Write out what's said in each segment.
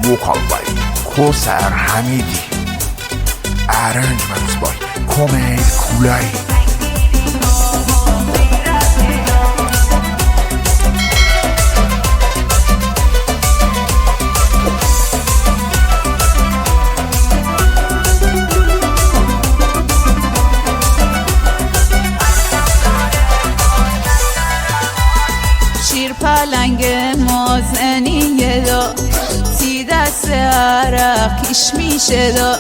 Vocal by Kosar Hamidi. Arrangements by Komel Kulay. شیر پلنگ مازنیه دا تی دست عرقیش میشه دا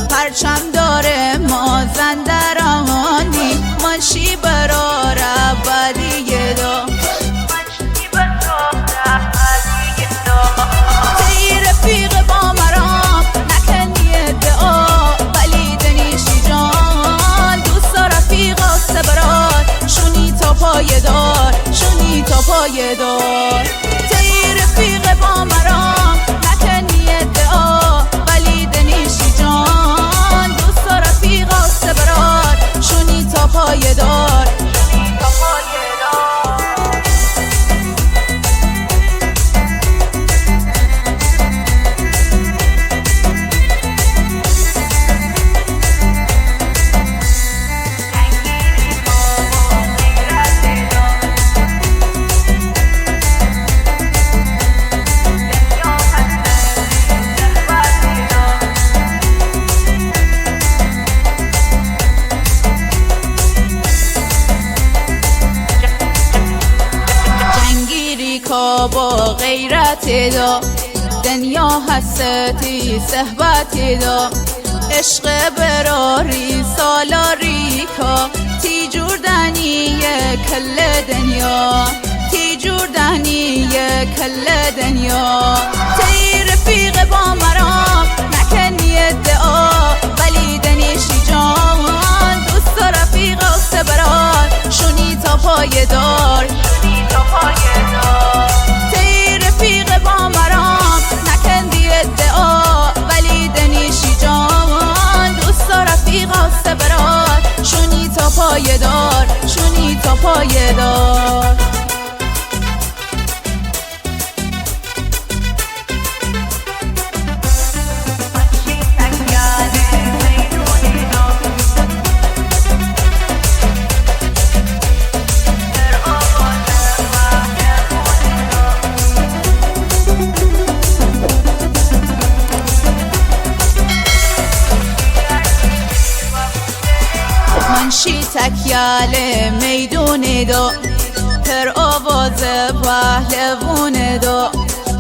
پرچم داره مازن در آمانی منشی برا ربدیه دا تی رفیق با مرام نکنی ادعا ولی دنیشی جان دوست رفیقا سبرات شونی تا پایدار شونی تا پایدار تی رفیق با مرام نکنی ادعا ولی دنیشی جان دوست رفیقا سبرات شونی تا پایدار شونی تا پایدار با غیرت دا دنیا هستی صحبت دا عشق براری سالاری کا تی جوردنی کل دنیا تی جوردنی کل دنیا تی رفیق با مرام نکنی ادعا ولی دنیشی جان دوست رفیق سبرات شونی تا پایدار شونی تا پایدار با مرام نکندی ادعا ولی دنیشی جان دوست رفیقا سبرات شونی تا پایدار شونی تا پایدار منشی تکیال میدون دا پر آواز پهلوون دا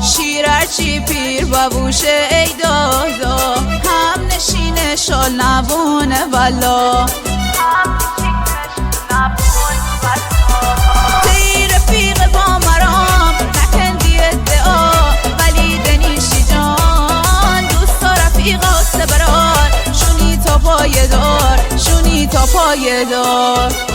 شیرچی پیر ببوش ای دادا هم نشین شال نبون والا تی رفیق با مرام نکندی ادعا ولی دنیشی جان دوست رفیقا سبرات شونی تا پایدار شونی تا پایدار